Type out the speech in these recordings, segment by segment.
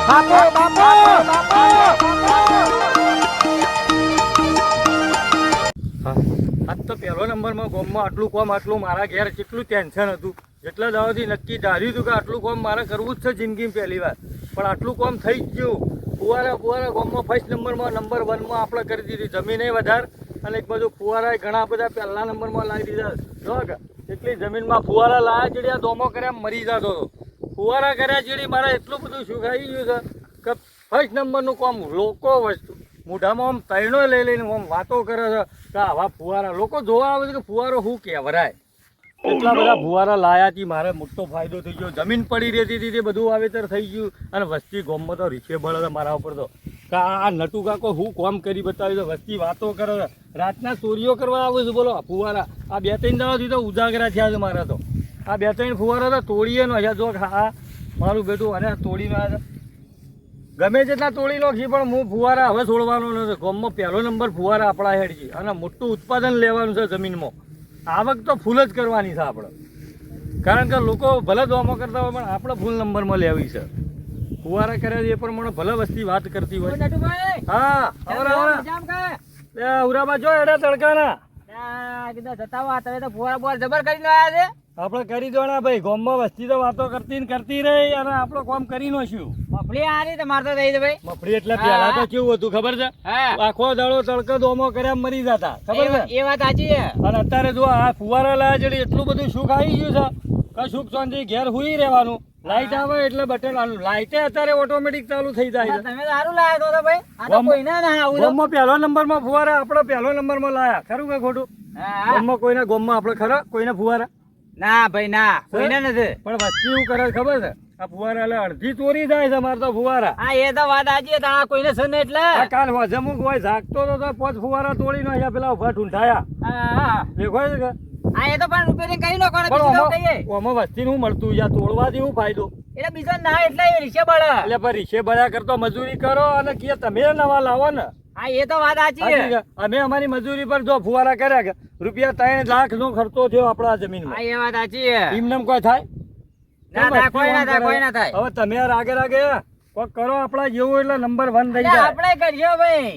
બાપુ બાપુ આજ તો પહેલો નંબરમાં ગામમાં આટલું કામ આટલું મારા ઘેર કેટલું ટેન્શન હતું જેટલા દાવાથી નક્કી ધાર્યું હતું કે આટલું કામ મારે કરવું જ છે જિંદગીમાં પહેલી વાર પણ આટલું કામ થઈ જ ગયું. ફુવારા ગામમાં ફર્સ્ટ નંબરમાં નંબર 1માં આપણે કરી દીધી જમીને વધારે અને એક બાજુ ફુવારા ઘણા બધા પહેલા નંબરમાં લાવી દીધા. જો કે એટલી જમીનમાં ફુવારા લાયા ચીડિયા દોમો કર્યા મરી જતો હતો. ફુવારા કર્યા ચીડી મારે એટલું બધું સુખાઈ ગયું છે કે ફર્સ્ટ નંબરનું કામ લોકો વસ્તુ મોઢામાં આમ તૈણો લઈ લઈને આમ વાતો કરે છે કે આવા ફુવારા લોકો જોવા આવે છે કે ફુવારો શું કહેવરાય. એટલા બધા ફુવારા લાયા હતી મારે મોટો ફાયદો થઈ ગયો. જમીન પડી રહેતી હતી તે બધું વાવેતર થઈ ગયું અને વસ્તી ગામમાં તો રીછે બળે છે મારા ઉપર તો કે આ નટુ કાકો હું કામ કરી બતાવ્યું છે. વસ્તી વાતો કરે છે રાતના ચોરીઓ કરવા આવે છે. બોલો ફુવારા આ 2-3 દાવાથી તો ઉજાગરા થયા છે મારા તો. આ 2-3 ફુવારા તો તોડીએ નો છે. જો હા મારું બેટું અને તોડીને આવ્યા ગમે તેટલા તોડી નાખી પણ હું ફુવારા હવે છોડવાનો નથી. ગામમાં પહેલો નંબર ફુવારા આપણા હેડ છે અને મોટું ઉત્પાદન લેવાનું છે જમીનમાં. આવક તો ફૂલ જ કરવાની છે આપણે કારણ કે લોકો ભલે દોમો કરતા હોય પણ આપણે ફૂલ નંબરમાં લેવી છે. ફુવારા કર્યા છે એ પ્રમાણે ભલે વસ્તી વાત કરતી હોય. હા ઉરાબા જો એડા તડકાના આપણે કરી દોણા ભાઈ ગામમાં વસ્તી તો વાતો કરતી ને કરતી રહી અને આપણો કામ કરી નાખ્યું. મફળી આ રીતે મારતો થઈ છે ભાઈ. મફળી એટલે પેલા તો કેવું હતું ખબર છે આખો દાડો તડકો દોમો કર્યા મરી જતા ખબર છે. એ વાત સાચી છે. અને અત્યારે જો આ ફુવારા લાયા જેડી એટલું બધું સુખ આવી ગયું છે કે સુખ શાંતિ ઘેર હુઈ રહેવાનું. લાઈટ આવે એટલે બટન આનું લાઈટે અત્યારે ઓટોમેટિક ચાલુ થઈ જાય છે. તમે સારું લાયા તો ભાઈ. આ તો કોઈને ના આવું ગામમાં પહેલો નંબરમાં ફુવારા આપણે પહેલો નંબરમાં લાયા. ખરું કે ખોટું? ગામમાં કોઈને ગામમાં આપણે ખરા કોઈને ફુવારા ના ભાઈ ના કોઈને નથી. પણ વસ્તી એવું કરે ખબર છે આ ફુવારા એટલે અડધી ચોરી જાય છે મારે તો ફુવારા. હા એ તો વાત સાચી છે. આ કોઈને છે ને એટલે આ કાલ જમુક હોય જાગતો તો 5 ફુવારા તોડી નાખ્યા પેલા ઉભા ઢૂંઢાયા. હા દેખો છે કે આ એ તો પણ રિપેરિંગ કરી નો કોને બીજું તો કહીએ. આમાં વસ્તી નું મળતું યા તોડવાથી શું ફાયદો? એટલે બીજો ના એટલે રીશે બળે. એટલે પણ રીશે બળ્યા કરતો મજૂરી કરો અને કે તમે નવા લાવો ને. હા એ તો વાત સાચી છે. અમે અમારી મજૂરી પર જો ફુવારા કર્યા કે રૂપિયા 3 લાખ નો ખર્ચો થયો આપણા જમીનમાં. હા એ વાત સાચી છે. એમને કોઈ થાય? ના થાય કોઈ ના થાય કોઈ ના થાય. હવે તમે રાગે કોક કરો આપણા જેવું એટલે નંબર 1 થઈ જાય. આપણે કરજો ભાઈ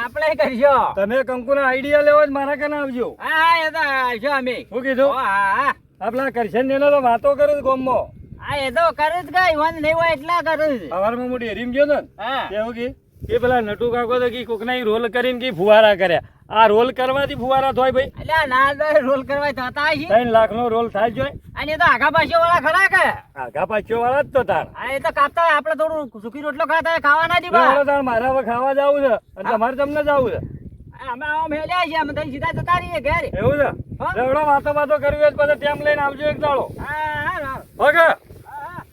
આપણે કરજો. તમે કંકુના આઈડિયા લેવો જ મારા કને આવજો. હા એ તો આવજો અમે. શું કીધું? હા આપણા કરશન ને તો વાતો કરે ગામમાં. હા એ તો કરે જ કઈ વાંધ નહીં હોય એટલા કરું જ. સવારમાં હું ડેરીમ ગયો ને હા કેવું કે એ પેલા નટુ કાકો તો કી કોકના રોલ કરીને કી ફુવારા કર્યા. આ રોલ કરવાથી ફુવારા થાય ભાઈ? એટલે ના તો રોલ કરવા થતા છે. 3 લાખ નો રોલ થાય જોય. અને એ તો આગા પાછો વાળા ખરા કે આગા પાછો વાળા જ તો તાર. હા એ તો કાપતા હોય આપણે થોડું સુકી રોટલો ખાતા હોય ખાવાના જ બા. તાર મારા હવે ખાવા જાવું છે અને તમારે તમને જાવું છે. અમે આમ હેલ્યા છે અમે તો સીધા જતા રહીએ ઘેર. એવું છે? એવડો વાતો કરવી હોય પછી ટેમ લઈને આવજો એક દાડો. હા ઓકે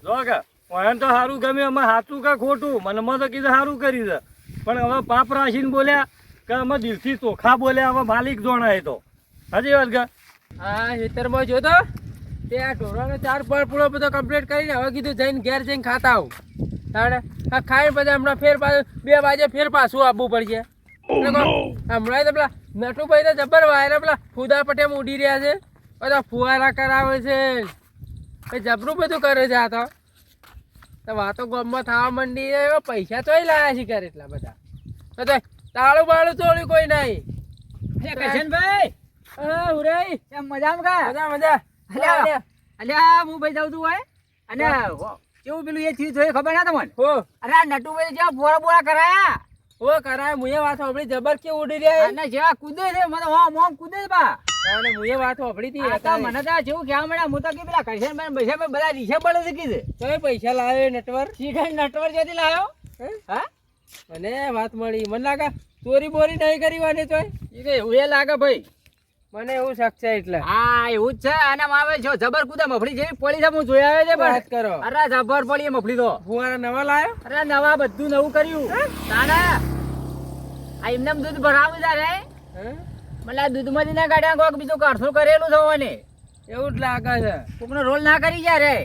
જો કે મને તો સારું ગમ્યું. અમે સાચું કે ખોટું મને તો કીધું સારું કરી છે પણ હવે પાપ રાશીને બોલ્યા કે અમે દિલથી ચોખા બોલ્યા. હવે માલિક જોણાય તો હજી વાત કે હા ખેતરમાં જોતો તે આ ઢોરાનો 4 પૂળો બધો કમ્પ્લીટ કરીને હવે કીધું જઈને ઘેર જઈને ખાતા આવું. તાણે આ ખાઈને પછી હમણાં ફેર પાછું 2 વાગે ફેર પાછું આપવું પડશે. હમણાં તો પેલા નટુભાઈ તો જબર વાયરા પેલા ફુદા પટેમ ઉડી રહ્યા છે બધા ફુવારા કરાવે છે જબરું બધું કરે છે. આ તો વાતો ગામમાં થવા માંડી પૈસા તોય લાયા છે ઘર એટલા બધા. તો તાળું બાળું તોડ્યું કોઈ નહીં. કરશનભાઈ હા હુરાઈ કેમ મજામાં કા? મજા અલ્યા હું ભાઈ જાઉં તું હોય અને કેવું પેલું એ થયું થયું ખબર ના તમને? હો અરે આ નટુભાઈ જેવા બોરા કરાયા. ઓ કરાય મુએ વાત સાંભળી જબર કે ઉડી રહ્યા અને જેવા કૂદે છે મને હોમ કૂદે છે બા. અને મુએ વાત સાંભળી હતી. મને તો જેવું કહેવા મળ્યા હું તો કે પેલા કરશનભાઈ પૈસા બધા રીસે પડે છે કીધે. તો પૈસા લાવ્યો નટવર નટવર જેથી લાવ્યો. હા મને વાત મળી. મને લાગે ચોરી બોરી નહીં કરવાની તો એવું એ લાગે ભાઈ. મને એવું શક છે એટલે. હા એવું જ છે. અને આવે છો જબર કુદા મફળી જેવી પડી છે હું જોઈ આવે છે વાત કરો. અરે જબર પડી એ મફળી તો. ફુવારા નવા લાયો? અરે નવા બધું નવું કર્યું. તાના આ એમને દૂધ ભરાવું તારે મને દૂધમાંથી ના કાઢ્યા કોક બીજું કરથું કરેલું થવાને એવું જ લાગે છે. કોકનો રોલ ના કરી જાય રે.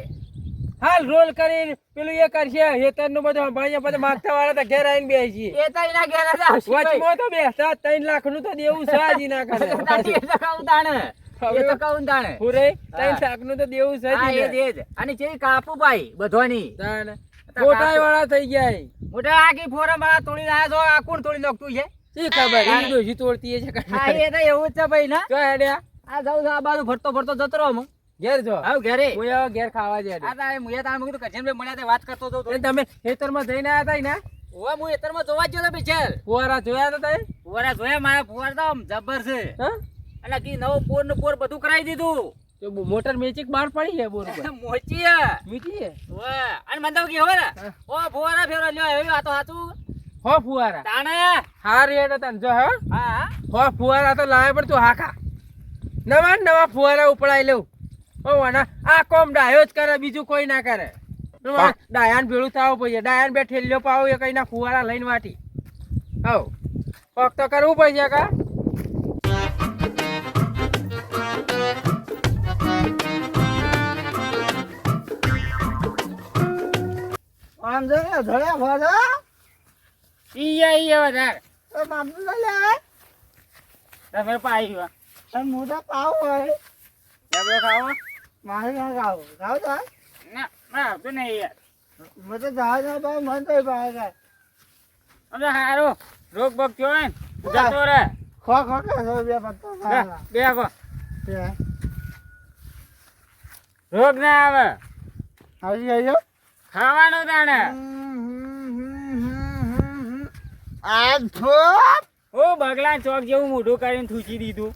હાલ રોલ કરી પેલું એ કરશે હેતર નું બધું સંભાળીએ પછી માગતા વાળા તો ઘેર આવીને બેસી એ તો એના ઘેર જ આવશે ભાઈ. વચમાં તો બેસતા 3 લાખ નું તો દેવું છે જ ના કરે. એ તો કહું તાણે એ તો કહું તાણે પૂરે 3 લાખ નું તો દેવું છે જ હા એ જ અને ચેવી કાપું ભાઈ બધોની મોટાઈ વાળા થઈ ગયા મોટા આખી ફોરમ વાળા તોડી નાખ્યા છો. આ કોણ તોડી નાખતું છે? શી ખબર એ ડોશી તોડતી છે હા, એ તો એવું જ છે ભાઈ ના. જો હેડ્યા આ જાઉં છું, આ બાજુ ફરતો ફરતો જતો રહો હું. ઘેર જો આવ ઘરે. હું હવે ઘેર ખાવા જઈ આ તારે મુએ તારે મેં કીધું કરજણભાઈ મળ્યા તે વાત કરતો હતો તો. તમે ખેતરમાં જઈને આવ્યા હતા ને ઓવા હું એતરમાં જોવા જ ગયો તો બિચાર. ફુવારા જોયા હતા તમે ફુવારા જોયા, મારા ફુવારા તો આમ જબર છે. હા એટલે કી નવો પોર ને પોર બધું કરાવી દીધું. તો મોટર મેચિક બહાર પડી છે બોર પર મોચી હે. મીઠી છે ઓવે. અને મને તો કી ખબર હે? ઓ ફુવારા ફેરો લ્યો એવી વાતો સાચું. હો ફુવારા તાણે. હા રેડ તને જો હા હા. હો ફુવારા તો લાવે પણ તું હાકા નવા નવા ફુવારા ઉપડાઈ લઉં હો વાના આ કોમ ડાયો જ કરે બીજું કોઈ ના કરે ડાયાન ભેળું થવું પડશે ડાયાન બે ઠેલ્યો પાવ એ કઈ ના ફુવારા લઈને વાટી હવ કોક તો કરવું પડશે કા આમ જો ને ધોળ્યા ભરો ઈ વધારે. તો બાપુ લે તમે પાઈ ગયો. તમે મોટા પાવ હોય ડબલો ખાવો? મારે ના ખાવ ખાવ તો ના ના તો નહીં યાર. મને તો જહાજ ના ભાવ મન તો ભાવે અમે હારો રોગ બોગ થયો હોય ને જતો રે. ખો ખો કે સો બે પત્તો ખાવા બે કો બે રોગ ના આવે. આવી ગયો ખાવાનું તાણે. આ થોપ ઓ બગલા ચોક જેવું મોઢું કરીને થૂકી દીધું.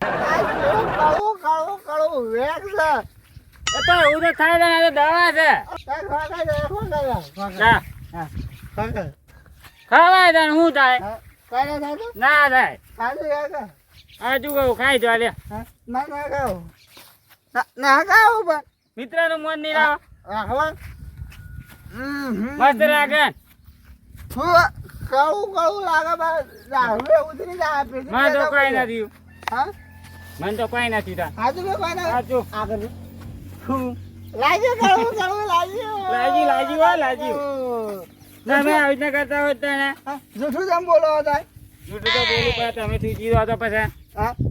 કાળું કાળું કાળું વેગ છે એ તો એવું તો થાય ને, આ તો દવા છે. ના ખવાય તને શું થાય? ના થાય. હજુ કહું ખાઈ જો લે. મિત્ર નું મન નહીં રાખ. મસ્ત લાગે. મને તો કઈ નથી. મને તો કઈ નથી થા. સાચું. લાજી હો લાજી. તમે આવી રીતના કરતા હોત ને જૂઠું જેમ બોલો હતા જૂઠું તો બોલું પડે. તમે થૂકી દો તો પછી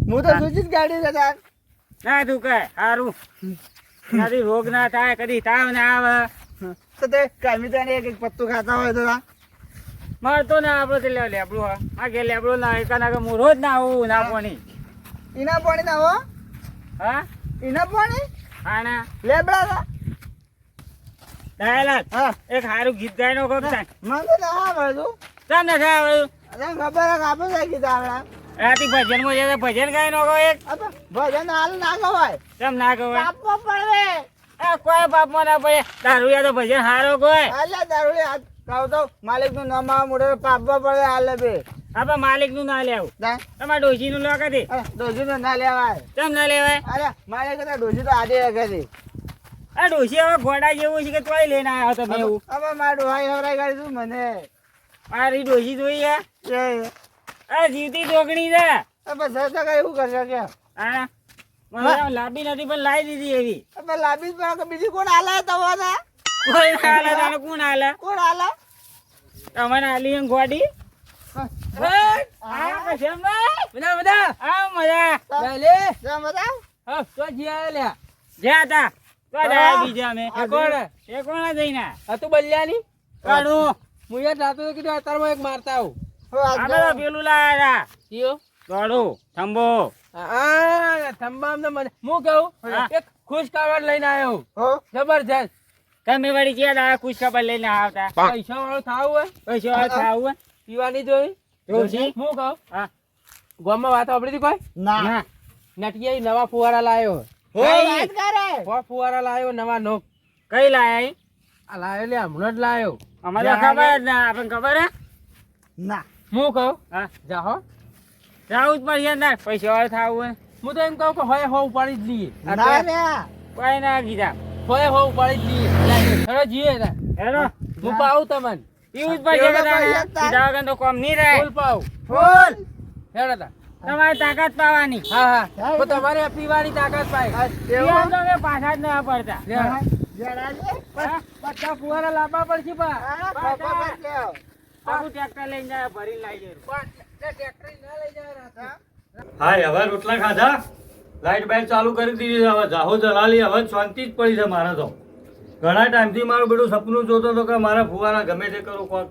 હું તો સૂચિત ગાડી જતા ના તું કઈ સારું નથી. રોગ ના થાય, કદી તાવ ના આવે. તો તે કાયમી તને એક એક પત્તું ખાતા હોય તો મારતો ના આપડે તે લેબડું હા આ કે લેબડું ના એકા ના હું રોજ ના આવું ના પાણી. ઈના પાણી ના હો હા ઈના પાણી હા ના લેબડા હતા ડાયલા હા એક સારું ગીત ગાય નો કોક થાય. મને તો ના આવડે તું તમને થાય આવડું? અરે ખબર આપે છે કીધા આપડા રાતી ભજન માં જતા ભજન ગાય નો એક ભજન હાલ ના ગવાય કેમ ના કહેવાય? આપવો પડે કોઈ બાપમાં ના પડે. દારૂ તો ભજન હારો કોઈ. હાલે દારૂ હાથ કહું તો માલિક નું નામ મોડે પાપવા પડે હાલે બે આપડે માલિક નું ના લેવું. તમારે ડોશી નું લો કદી ડોસી નું ના લેવાય કેમ ના લેવાય? અરે મારે કદાચ ડોસી તો આડે કરી આ ડોશી હવે ઘોડા જેવું છે કે તોય લઈને આવ્યો તમે એવું. હવે મારું ડોહાઈ હવરાઈ ગાડી મને મારી ડોશી જોઈ હે એ આ જીવતી ચોકડી છે. બસ એવું કરશે કે હા મને લાંબી નથી પણ લાવી દીધી એવી. તમે લાંબી જ બીજી કોણ હાલે તમારે કોઈ ના હાલે તારે કોણ હાલે? કોણ હાલે તમને હાલી એમ ગોડી. બધા બધા આ મજા લે જમ બધા હા તો જીયા લે જ્યાં હતા તો જાય બીજા અમે. કોણ એ કોણ જઈને હતું બલ્યાની કાઢું હું યાર રાતો તો કીધું અત્યારમાં એક મારતા આવું અમે તો પેલું લાયા કયો હતા દોડું થંભો. આ થંબામ તો મને હું કહું હા. એક ખુશ કાવડ લઈને આવ્યો હો જબરજસ્ત તમે વળી ક્યાં દાડા ખુશ ખબર લઈને આવતા? પૈસા વાળો થાવ હોય પૈસો ખાવું પીવાની જોઈ ડોશી? હું કહું હા ગામમાં વાત આપડી હતી કોઈ ના ના નટકી નવા ફુવારા લાયો હો વાત કરે ફુવારા લાયો નવા નોક કઈ લાયા? આ લાયો લે હમણાં જ લાયો અમારે ખબર જ ના. આપણને ખબર હે? ના હું કહું હા જાહો જાવું જ પડશે ને પૈસો વાળું થાવું હું તો એમ કહું કે હોય હો ઉપાડી જ લઈએ ના રે કોઈ ના કીધા. હોય હો ઉપાડી જ લઈએ હેડો જીએ તા હેલો હું પાઉં તમને પીવું જ પડશે કે તારે? પીધા વગર તો કોમ નહીં રહે. ફૂલ પાઉં ફૂલ હેડો તા તમારે તાકાત પાવાની. હા હા તો તમારે આ પીવાની તાકાત પાય પીવા તો કે પાછા જ ના પડતા. હા? બધા ફુવારા લાવવા પડશે પા આખું ટ્રેક્ટર લઈને જાય ભરીને લાવી જાય. ટ્રેક્ટર ના લઈ જાય રાતા હા હવે રોટલા ખાધા લાઈટ બાઈટ ચાલુ કરી દીધી છે. હવે જાહો જલાલી હવે શાંતિ જ પડી છે મારે તો ઘણા ટાઈમથી મારું બધું સપનું જોતો હતો કે મારા ફુવારા ગમે તે કરું કોક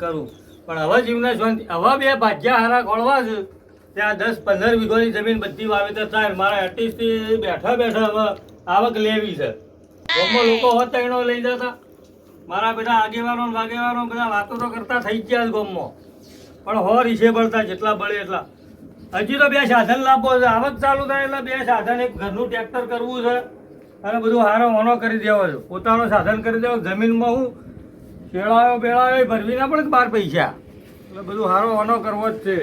કરું પણ હવે જીવને શાંતિ હવે બે ભાજ્યા હારા ખોળવા છે ત્યાં 10-15 વીઘોની જમીન બધી વાવેતર થાય મારા આર્ટિસ્ટથી બેઠા હવે આવક લેવી છે ગામમાં લોકો હોત તૈણો લઈ જતા મારા બેટા આગેવાનો ને વાગેવાનો બધા વાતો તો કરતા થઈ ગયા છે ગામમાં પણ હો રીસે બળતા જેટલા બળે એટલા હજી તો બે સાધન લાવવો છે આવક ચાલુ થાય એટલે બે સાધન એક ઘરનું ટ્રેક્ટર કરવું છે અને બધું હારો હોનો કરી દેવો છે પોતાનું સાધન કરી દેવો જમીનમાં હું શેળાયો બેળાયો ભરવી ના પડે 12 પૈસા એટલે બધું હારો હોનો કરવો જ છે.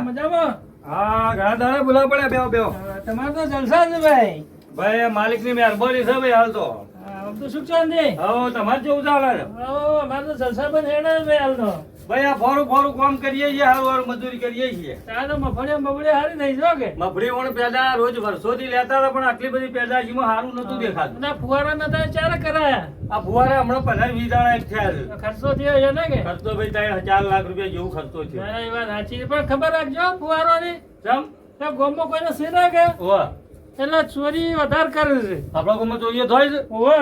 મજામાં? હા ઘણા દાડે બોલાવ પડ્યા બેહો તમારે તો જલસા છે ભાઈ. ભાઈ માલિકની મહેરબાની છે ભાઈ હાલ તો આમ તો સુખ શાંતિ. હવે તમારે જેવું ચાલે છે અમારે તો જલસા પણ હેડે છે ભાઈ હાલ તો. ભાઈ આ ફોરું કામ કરીએ છીએ હારું મજૂરી કરીએ છીએ આ તો મફળિયા બબડે હારી થઈ જો કે મફળી વણ પેદા રોજ વર્ષોથી લેતા હતા પણ આટલી બધી પેદાશીમાં સારું નતું દેખાતું. ના ફુવારા નતા ચારે કરાયા. આ ફુવારા હમણાં 15-20 દાડા એક થયા છે ખર્ચો થયો છે ને કે ખર્ચો ભાઈ 4 લાખ રૂપિયા જેવું ખર્ચો છે. ના, એ વાત સાચી પણ ખબર રાખજો ફુવારો ની ચમ તો ગોમો કોઈને સીધા કે ઓવા એટલે ચોરી વધારે કરે છે. આપણા ગામમાં ચોરીઓ થાય છે ઓવે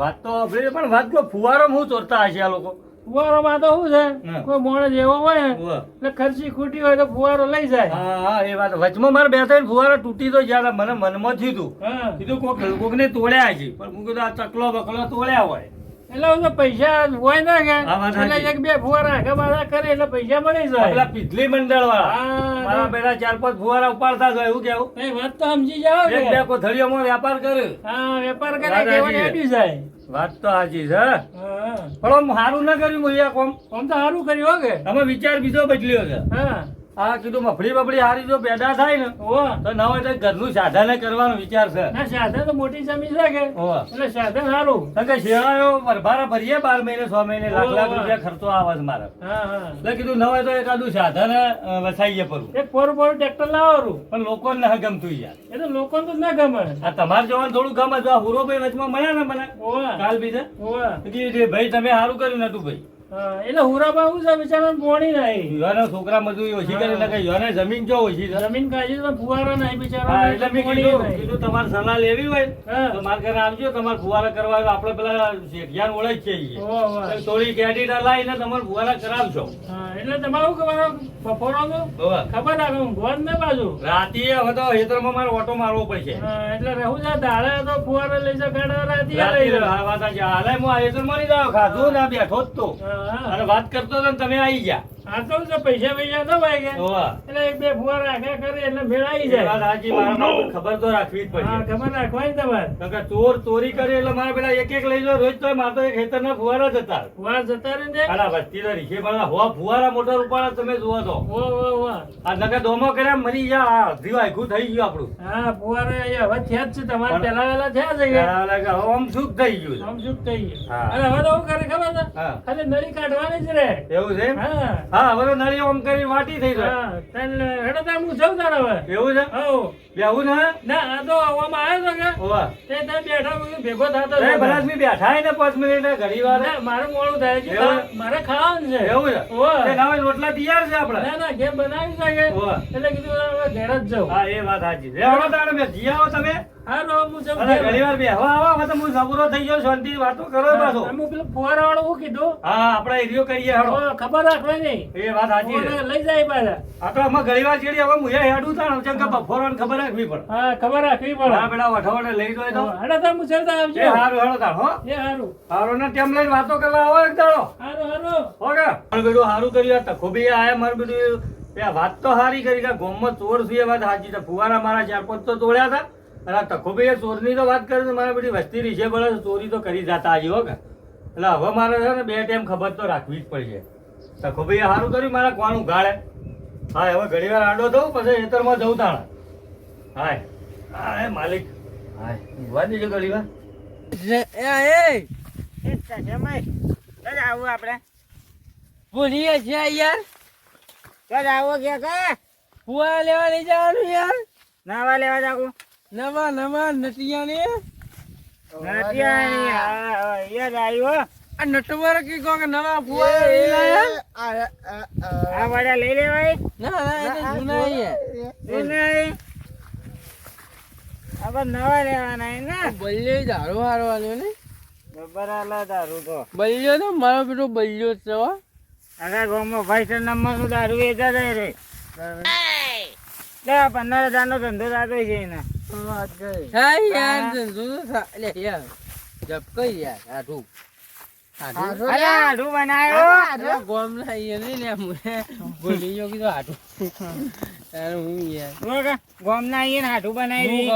વાત તો આપણે પણ વાત તો ફુવારો હું ચોરતા હશે આ લોકો ફુવારો માં તો શું છે હા. કોઈ માણસ એવો હોય ને ઓવા. એટલે ખર્ચી ખૂટી હોય તો ફુવારો લઈ જાય. હા એ વાત વચમાં મારે 2-3 ફુવારા તૂટી તો ગયા હતા. મને મનમાં થયું હા કીધું કોકને તોડ્યા છે પણ હું કીધું આ ચકલો બકલો તોડ્યા હોય એટલે હું તો પૈસા હોય ને કે હા, વાત સાચી. એટલે 1-2 ફુવારા આગા પાછા કરે એટલે પૈસા મળી જાય. પેલા પીધલી મંડળ વાળા હા, મારા પેલા 4-5 ફુવારા ઉપાડતા જાય એવું કેવું એ વાત તો સમજી જાઓ એક કે બે કોથળીઓમાં વેપાર કરે હા વેપાર કરે વાત કેવાને સાચી. અડી જાય. વાત તો સાચી છે હા પણ આમ સારું ના કર્યું ભૈયા કોમ આમ તો સારું કર્યું હો કે અમે વિચાર બીજો બદલ્યો છે હા આ કીધું મફળી બફળી હારી જો પેદા થાય ને ઓ તો ના હોય તો ઘરનું સાધન કરવાનો વિચાર છે ના સાધન તો મોટી જમીન છે કે ઓવા. એટલે સાધન સારું. કારણ કે શેણાયો ભરભારા ભરીએ 12 મહિને 6 મહિને લાખ ઓવા. રૂપિયા ખર્ચો આવે છે મારે હા હા એટલે કીધું ના હોય તો એકાદું સાધન વસાઈએ પડું એક પોર ટ્રેક્ટર લાવવાનું પણ લોકોને ના ગમતું યાર એ તો લોકો તો ના ગમે. આ તમારે જવાનું થોડું ગમે તો આ હુરોભાઈ વચમાં મળ્યા ને મને ઓવા કાલ બીજા ઓવા કીધું ભાઈ તમે સારું કર્યું નતું ભાઈ હા એટલે હુરાબા શું છે બિચારા પોણી નહીં યુવાના છોકરા મજૂરી ઓછી કરે એટલે કે યુવાને જમીન જો ઓછી છે જમીન કાઢી તો ફુવારા નહીં હા, બિચારા એટલે મેં કીધું તમારે સલાહ લેવી હોય હા. તો મારા ઘરે આવજો તમારે ફુવારા કરવા હોય તો આપણે પેલા શેઠિયાને ઓળખ છે ઈ. ઓવા, ઓવા. તો થોડી કેડીટા લાવીને તમારે ફુવારા કરાવશો હા એટલે તમારું ખબર બપોરનું હોવે. ખબર રાખો ઊંઘવાનું ને બાજુ રાતે હવે તો ખેતરમાં મારે ઓટો મારવો પડશે હા એટલે રહું છે દાડે તો ફુવારા લઈ જાવ ગાડા રાતે લઈ રાતે જાવ. આ વાત સાચી. હાલે હું આ ખેતરમાં નહીં જાઉં, ખાધું ને આ બેઠો જ તો હા અને વાત કરતો હતો ને તમે આવી ગયા આ તો છે પૈસા પૈસા ન ભાઈ કે હોવે. એટલે 1-2 ફુવારા આગા કરે એટલે મેળ આવી એ જાય. વાત સાચી. મારા બાપુ ખબર તો રાખવી જ હા પડશે ખબર રાખવાની તમારે. કારણ કે ચોરી કરે એટલે મારે પેલા એક લઈ જાઓ રોજ તો મારે તો એક ખેતરના ફુવારા જતા ફુવારા જતા રહે ને આના વસ્તી તો રીખે પણ હોવા ફુવારા મોટર ઉપાડે તમે જુઓ તો ઓ ઓ ઓ આ નકા દોમો કર્યા મરી ગયા આ અડધી વાગ્યું થઈ ગયું આપણું હા ફુવારા એ હવે થયા જ છે તમારે પણ- પહેલા વહેલા થયા છે કે પેલા લાગે હવે આમ સુખ થઈ ગયું છે. આમ શું થઈ ગયું. હા. અને હવે તો શું કરે ખબર છે હા. ખાલી નળી કાઢવાની જ રે. એવું છે એમ? હા હા હવે તો નળી આમ કરી વાટી થઈ જાય હા તને હેડો તાર હું જાઉં તાર હવે. એવું છે હોવ. બેહું ને ના આ તો આવવામાં આવ્યો છે કે ઓવા. તે ત્યાં બેઠા પછી ભેગો થતો એ હતો. ભરાસમી બેઠા હે ને 5 મિનિટ ઘડી વાર ના, મારે મોડું થાય છે એવું? મારે ખાવાનું છે. એવું છે ઓવે. તે ના હોય રોટલા તૈયાર છે આપણે ના ના ઘેર બનાવી છે કે ઓવે. એટલે કીધું હવે ઘેર જ જાઉં. હા એ વાત સાચી છે હવે તારે મેં જી આવો તમે હા રો હું જાઉં અને ઘેર. ઘણી વાર બેહો આવો હવે તો હું સબૂરો થઈ ગયો શાંતિ વાતો કરો પાછો અમે પેલું ફુવારાવાળું શું કીધું હા આપણે એરિયો કરીએ હેડો ઓ, ખબર રાખવાની નહીં. એ વાત સાચી છે ફુવારા લઈ જાય પાછા. આ તો આમાં ઘણી વાર ચેડી હવે હું હેડું તાણ કેમ કે બફોરાને ખબર રાખવી પડે હા ખબર રાખવી પડે. હા પેલા વઠાવડે લઈ જાય તો હેડો તાર હું ચડતા એ આવજો. હારું હેડો તાણ હો એ હારું હારો ને ટેમ લઈને વાતો કરવા આવો એક દાડો હારું હારું. ઓકે મારું બેડું હારું કર્યું આ તખો બી આયા મારું બેડું આ વાત તો હારી કરી કે ગોમમાં ચોર છે એ વાત સાચી છે ફુવારા મારા 4-5 તો તોડ્યા હતા અને આ તખો બી ચોરની તો વાત કરી તો મારા બેટી વસ્તી રીશે બળે ચોરી તો કરી જતા આજે હો કે એટલે હવે મારે છે ને 2 ટાઈમ ખબર તો રાખવી જ પડશે તખો ભાઈ સારું કર્યું મારા કોણ ગાળે હા હવે ઘણી વાર આડો થઉં પછી ખેતરમાં જવું તાણ હાય હા માલિક હાય ઊંઘવા દેજો ઘણી વાર આવું આપણે ભૂલીએ છીએ યાર. ચાલ આવો કે ફુવારા લેવા લઈ જવાનું યાર. નાવા લેવા જાગું નવા નવા નટિયાને નથી આની. હા, યાદ આવ્યું આ નટવર કે કહો કે નવા ફુવારા લઈ લાયા. આ વાળા લઈ લેવાય ના ના એ તો જૂના છે. નહીં. આપણે નવા લેવાના હે ને બલ્યો દારૂ હારો આલ્યો ને જબર આલા દારૂ તો બલ્યો તો મારો બેટો બલ્યો જ છે હો. આખા ગામમાં ભાઈ નંબર નું દારૂ વેચા જાય રે લે 15,000 નો ધંધો થતો છે એના હા યાર ધંધો તો લે યાર જપકઈ યાર આઠું અરે આઢું બનાવ્યો ગોમના યાર નહીં લે મુએ ભૂલી ગયો કીધું આઠું તારે હું યાર ગોમના આવીએ ને આઢું બનાવી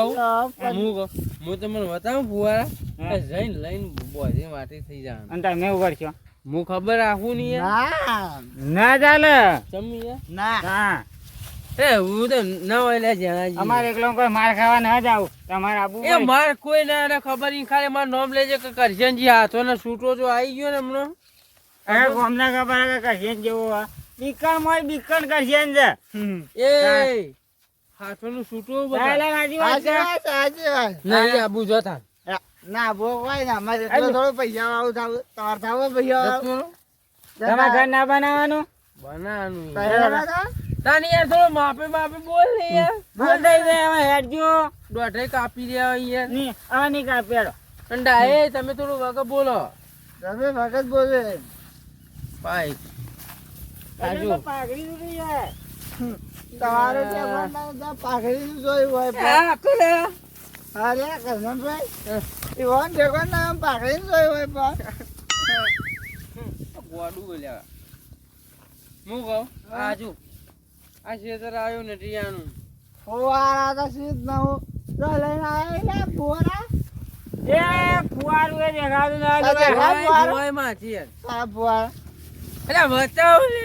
હું તમને બતાવું ફુવારા જઈને લઈને બોધી માટી થઈ જવાનું અને તમે ઉભર છો હું ખબર રાખું નહીં યાર ના ચાલે ચમી યાર ના એ હું તો ન હોય લે જણાજી અમારે એકલો કોઈ માર ખાવા ના જાવ તમારે આબુ એ માર કોઈ ના એને ખબર નહીં ખાલી મારું નામ લેજે કે કરશનજી હાથો ને છૂટો જો આવી ગયો ને હમણાં અરે ગોમના ખબર કે કરશેન જેવો બીકણ મોય બીકણ કરશેન છે એ હાથો નું છૂટો નહીં આબુ જોતા ના બો કોઈ ના અમારે એટલો થોડો પૈસા વાળું થાવ તમારે થાવ પૈસા તમારે ઘર ના બનાવવાનું બનાવાનું તાની યાર થોડો માપે માપે બોલ ને યાર બોલ દઈ દે હવે હેડજો દોઢે કાપી દેવા યાર ની હવે ની કાપેડો અંડા એ તમે થોડું વગર બોલો તમે વખત બોલે ભાઈ આજુ પાઘડી ઉડી જાય તમારે ત્યાં બનાવ પાઘડી જોઈ હોય આ કોલે અરે કરનભાઈ ઈવન દેખો ના પાઘડી જોઈ હોય પણ ગોડું બોલ્યા હું કહું આજુ આ ખેતર આવ્યો ને ટીયાનું ફુવારા તો સીધ ન હું તો લઈને આવેલા ફુવારા એ ફુવારું એ દેખાતું ના ફુવાય માં છે યાર આ ફુવારા અરે બતાવો લે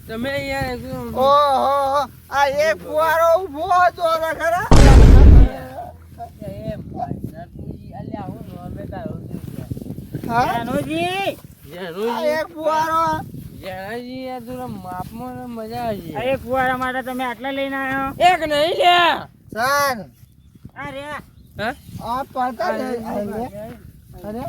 તમે યાર એકદમ ઓહો આ એક ફુવારો ઉભો હતો ખરા એ ભાઈ નટુજી અલ્યા હું નો અમે તારો હા જાનુજી જરૂર એક ફુવારો જણાજી યાર થોડા માપમાં ને મજા આવશે એક ફુવારા માટે તમે આટલા લઈને આવ્યો એક નહીં લ્યા સર અરે હા આ પડતા અરે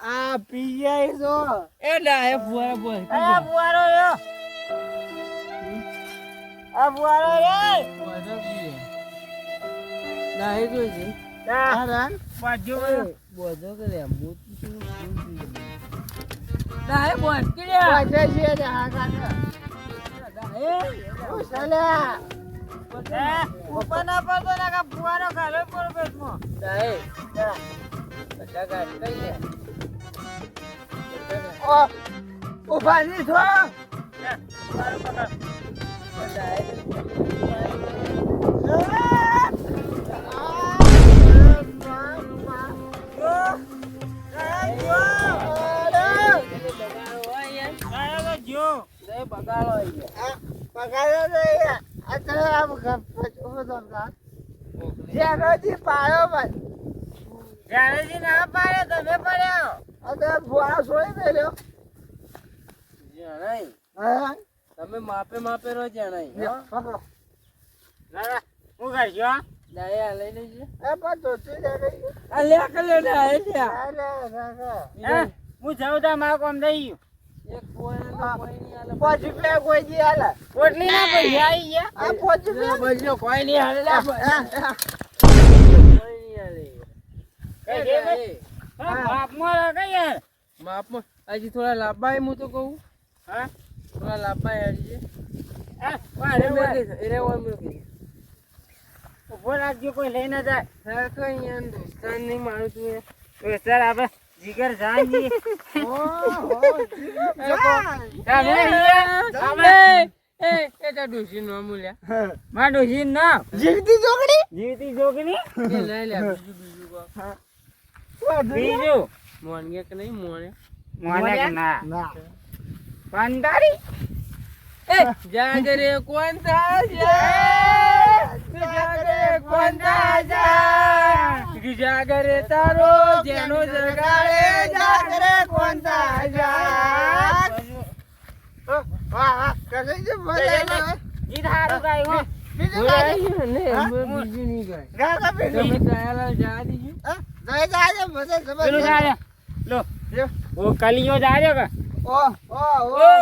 આ પીજાઈ જો એ ડાય ફુવારા બોલ આ ફુવારો યો આ ફુવારો રે ડાય જોઈ તારન બાજુ બોધો કરે મોતું ડાય બોલ કે બાજે છે આ કાકા ચાલ્યા ઉપર ના પડતો ના કા ફુવારો ખાલો પર પેટમાં ડાય બધા ગાડી કઈ લે ઓ ઉભા ની થો ના પાડે તમે પડ્યો ફુવારો છોડી મેલ્યો જણાઈ હા તમે માપે માપે રહો જણાઈ પકડો ના હું કરજો ડાય લઈ લેજે એ પણ તો તું લે ગઈ આ લે કે લે ડાય લે હું જાઉં તા મારું કામ થઈ ગયું એક ફુવારા કોઈ નહીં આલે 5 રૂપિયા કોઈ દી હાલે પોટલી ના પૈસા આવી ગયા આ 5 રૂપિયા બોલ્યો કોઈ નહીં હાલે લે કોઈ નહીં હાલે બાપમાં કઈ યાર માપમાં હજી થોડા લાંબા હું તો કહું હા થોડા લાંબા હજી વારે વારે એરે ઓય મૂકી ઉભો રાખજો કોઈ લઈ ના જાય સર કઈ યાર દોસ્તાન નહીં મારું તું એ તો સર આપણે જીગર જાનજી એ તા ડોસી નો મૂલ્યા માં ડોશી ના જીવતી જોગણી એ લઈ લે બીજું કો બીજું મોનગે કે નહીં મોને મોને કે ના પાંડારી જાગરે કોણ જાગરે કોણ જાગરે તારો જેનો જગાડે જાગરે કોણ ગીત હારું ગાયું હો. બોલાય છે ને અમે બીજું નહીં ગાય તમે દયાલાલ જવા દીજો પેલું જાય લો ઓ કલિયો જાય કે ઓ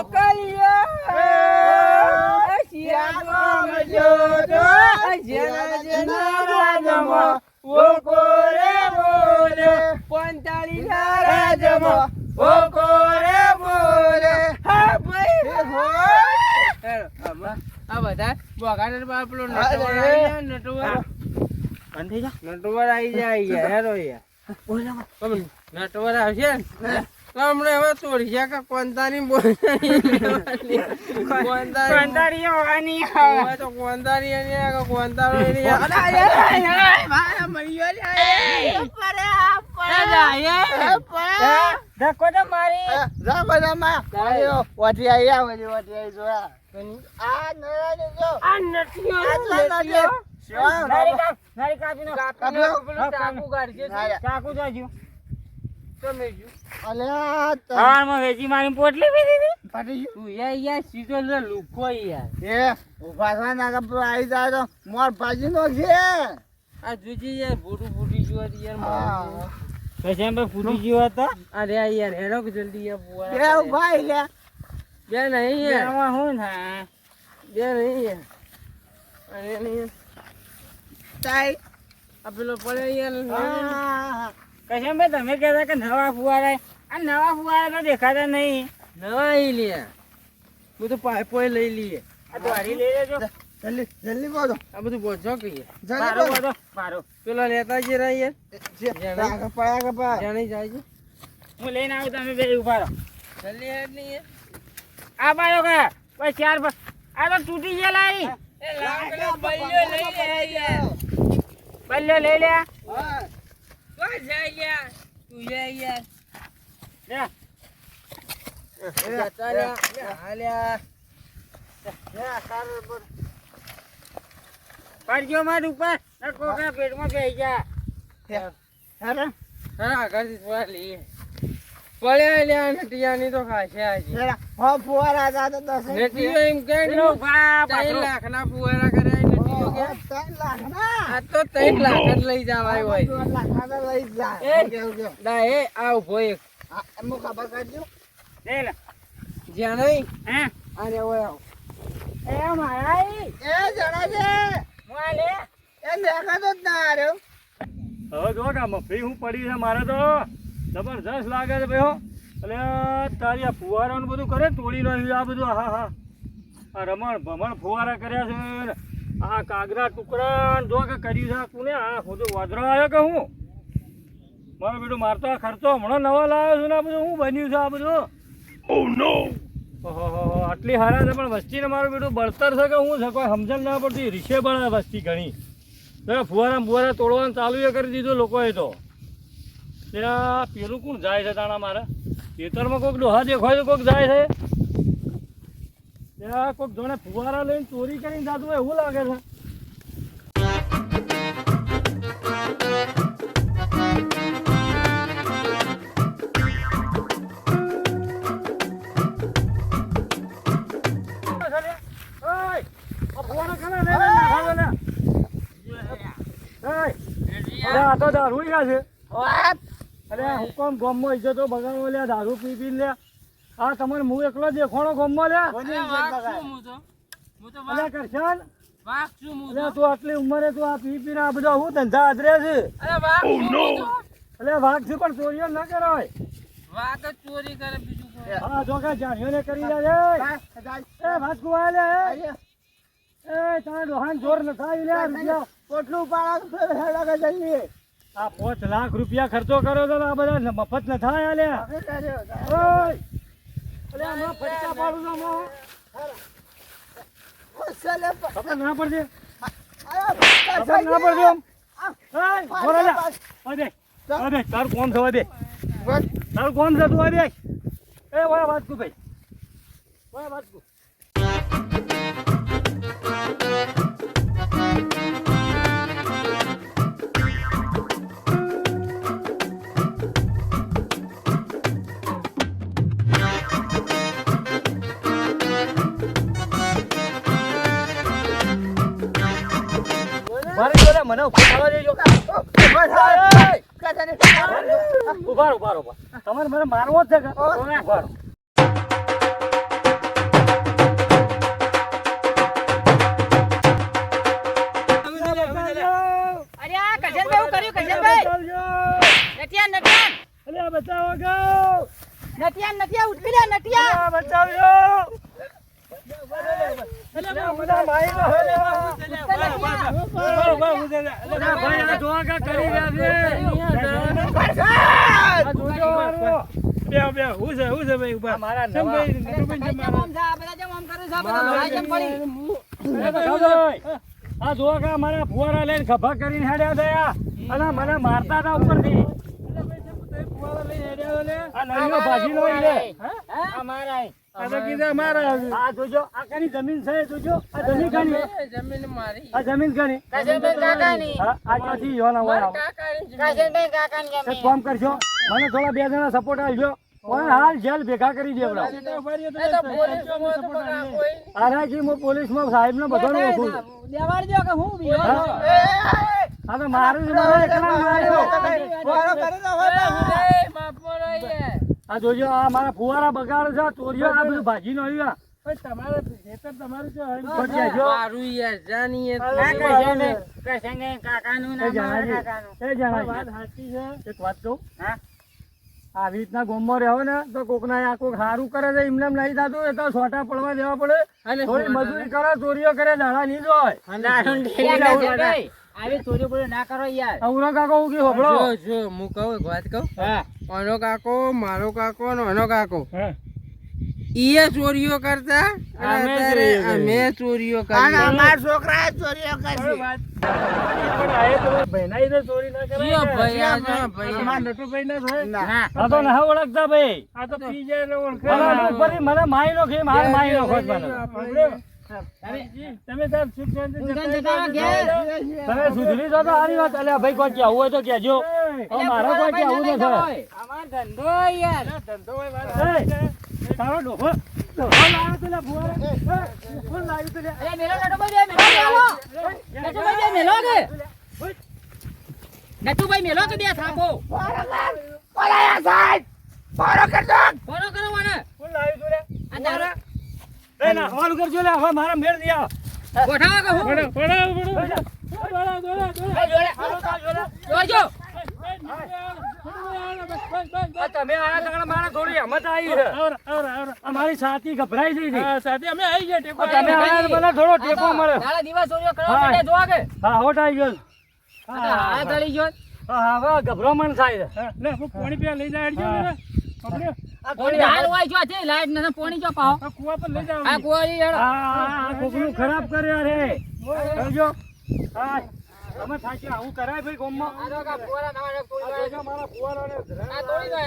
કલિયા શિયાળો જોજો જેના જેના રાજમાં ઓ કોરે બોલે 45 ના રાજમાં ઓ કોરે બોલે હા ભાઈ હેલો આ બધા બોગાડર પર પેલો નટવર આવી જાય નટવર આવી જાય હેરો યાર નટવર આવશે ને તો હમણાં હવે તોડી છે કે કોંતાની કંટાળી હોવાની આવે તો કોંતાની અને કોંતારો એની ધક્કો તો મારી નારી કાપીનો ચાકુ જાજો સવારમાં વેચી મારી પોટલી પીધી હતી. સીધો લુખો યાર આ જોજી યાર ભૂટું ફૂટી ગયું હતું યાર પછી એમ ફૂટી ગયો હતો અરે યાર હેરો કે જલ્દી યાર ફુવારા બે નહીં યાર એમાં હું ને બે નહીં યાર અરે નહીં આ પેલો પડે યાર કશે ભાઈ તમે કહેતા કે નવા ફુવારા આ નવા ફુવારા તો દેખાતા નહીં નવા ઈ લે હું તો પાઇપો લઈ લઈએ આ દ્વારી લઈ લેજો આ બધું બોજો કહીએ મારો બધો મારો પેલો લેતા જે રહ્યા યાર જાણી જાય છે હું લઈને આવું તમે બે ઉભા રહો જલ્દી હેડ નહીં યાર આ બાયો કે પછી ચાર આ તો તૂટી ગયેલા ઈ. એ લાકડો બલ્યો લઈ લે યાર બલ્યો લઈ લે તો જાય યાર તું જાય યાર લે જતા રહ્યા હાલ્યા પડજો માર ઉપર ને કોકના પેટમાં બેસી જા હા આગળથી થોડા લઈએ પડ્યા લ્યા નટિયાની તો ખાશે આજે નટિયો એમ કે પેલો ભા 3 પાછો. લાખના ફુવારા કર્યા નટિયો કે આ તો 3 લાખ જ લઈ જવાય હોય ના એ આ ઉભો એક લે લે જ્યાં નહીં હે અરે ઓય આવ એ મારા ઈ. મોય લે હવે જો કે મફી હું પડી છે મારે તો જબરજસ્ત લાગે છે ભાઈ હો. એટલે તારી આ ફુવારાનું બધું કરે ને તોડી નાખ્યું આ બધું હા આ રમણ ભમણ ફુવારા કર્યા છે ને આ કાગરા ટુકડા જો કે કર્યું છે આ કોને આ ખોટું વાદળો આવ્યો કે હું મારો બેટું મારતો આ ખર્ચો હમણાં નવા લાવ્યો છું ને આ બધું શું બન્યું છે આ બધું ઓહો આટલી હારા છે પણ વસ્તીને મારું બેટું બળતર છે કે હું છે કોઈ સમજણ ના પડતી રીશે બળે વસ્તી ઘણી તો ફુવારા બુવારા તોડવાનું ચાલુ એ કરી દીધું લોકોએ તો ત્યાં પેલું કોણ જાય છે તાણા મારે ખેતરમાં કોઈક ડોહા દેખાય તો કોઈક જાય છે ત્યાં કોઈક જોડે ફુવારા લઈને ચોરી કરીને જાતું હોય એવું લાગે છે આ તો દારૂ ગયા છે અરે હુકમ ગોમમાં ઇજ્જતો બગાડો લે દારૂ પી પી લે આ તમારે હું એકલો દેખોણો ગોમમાં લે અરે કરશન અરે તું આટલી ઉંમરે તું આ પી પીને આ બધા હું ધંધા આદરે છે અરે વાઘ છે પણ ચોરીઓ ના કરાય ચોરી કરે બીજું હા જો કે જાણીઓને કરી દે એ વાઘ કુવા લે એ તારે ડોહાન જોર ન થાય લે રૂપિયા પોટલું પાડા જઈએ આ 5 લાખ રૂપિયા ખર્ચો કર્યો તો આ બધા મફત ન થાય લે ઓય અલે આમાં ફટકા પાડું તો આમાં ખબર ના પડશે ખબર ના પડશે આમ બોલા જા અરે તાર કોણ થવા દે તાર કોણ છે તું દે એ ઓય વાત કુ ભાઈ ઓય વાત કુ મારી જોડે મને ઉભો થવા દેજો ઉભા રહો. તમારે મને મારવો જ છે કે ઉભા રહો. અરે આ કરશનભાઈ હું કર્યું કરશનભાઈ નટિયા બચાવો ગો. નટિયા ઉઠી જા નટિયા બચાવજો. બધા મારી નો હે ભાઈ આ જોવા કા કરી રહ્યા છે. આ જોજો વાળો. હું છે ભાઈ ઉભા મારા નવા બધા જેમ આમ કરે છે આ બધા લડાઈ જેમ પડી આ જોવા કા મારા ફુવારા લઈને ખભા કરીને હેડ્યા થયા અને મને મારતા હતા ઉપરથી. આ નળીઓ ભાજી લો લે. આ જોજો આ કની જમીન છે જોજો. આ જમીન કની જમીન મારી આ જમીન કની કરશનભાઈ કાકાની હા આ ક્યાંથી યોના વાળા કરશનભાઈ કાકાની એક જમીન કામ કરજો મને થોડા બે જણા સપોર્ટ આવજો પણ હાલ જેલ ભેગા કરી દેવડા. આરાજી હું પોલીસમાં સાહેબને બધાને ઓળખું છું. દેવાડજો કે હું બીજો આ તો મારું જ મને એકલા માર્યો. આ જોજો આ મારા ફુવારા બગાડ છે ચોરીઓ આ બધું ભાજી નો આવ્યા. મારું યાર જાણીએ કાકાનું એ જણાજી. એક વાત કહું આવી રીતના ગોમમાં રહો ને તો કોકના આ કોક સારું કરે છે એમને એમ નહીં થતું એ તો છોટા પડવા દેવા પડે. થોડી મજૂરી કરે ચોરીઓ કરે દાડા નહીં જોય. આવી ચોરી બોરી ના કરો યાર અવરો કાકો હું કે હોભળો. જો હું કહું એક વાત કહું હા આનો કાકો મારો કાકો ને આનો કાકો હા ઈએ ચોરીઓ કરતા અને અત્યારે અમે ચોરીઓ કરી અમારા છોકરા ચોરીઓ કરશે ભાઈ તો ચોરી ના કરે. જીઓ ભાઈ આ જો ભાઈ અમારા નટુભાઈ ના થાય. આ તો ના ઓળખતા ભાઈ. આ તો પી જાય એટલે ઓળખે. મને ઉપરથી મને માઈ નો ખેમ હાલ માઈ નો ખોટ મને. તમે સાહેબ શિક્ષણ તમે સુધરી જો તો સારી વાત. અલ્યા ભાઈ કોઈ કહેવું હોય તો કહેજો. હવે મારે કોઈ કહેવું ન થાય. અમાર ધંધો યાર એ, તારો ડોહો લાવ્યો તો લે ભુવારા. કોણ લાવ્યું તો લે? અરે મેલો નટુભાઈ નટુભાઈ મેલો કે નટુભાઈ મેલો કે બે થાપો ફોનો કરો મને કોણ લાવ્યું તો લે? આ તારા એ ના હવાલું કરજો લે. હવે મારા મેળ દે. ગોઠાવા કે હું જોજો આ તમે આયા તગડા મારા થોડી હિંમત આવી છે. આ મારી છાતી ગભરાઈ ગઈ હતી. સાથે અમે આવી ગયા ટેકો. આ તમે આયા તો મને થોડો ટેકો મળે. તારા દિવસ ચોરીઓ કરવા હા. માટે જોવા કે હા હોટ આવી ગયો. આ તળી ગયો હા હવે ગભરામણ થાય છે. લે હું પાણી પીવા લઈ જાય હા. આપણે આ પોણી હાલ હોય જો છે લાઈટ નને પોણી જો પાહો આ કુવા પર લઈ જાવ. આ કુવારી હેડો આ કોકનું ખરાબ કર્યા રે. કરજો. હા તમે થાકી આવું કરાય ભાઈ ગામમાં. આ તો કા કુવારા નવા આ જોજો મારા ફુવારાને આ તોડી દો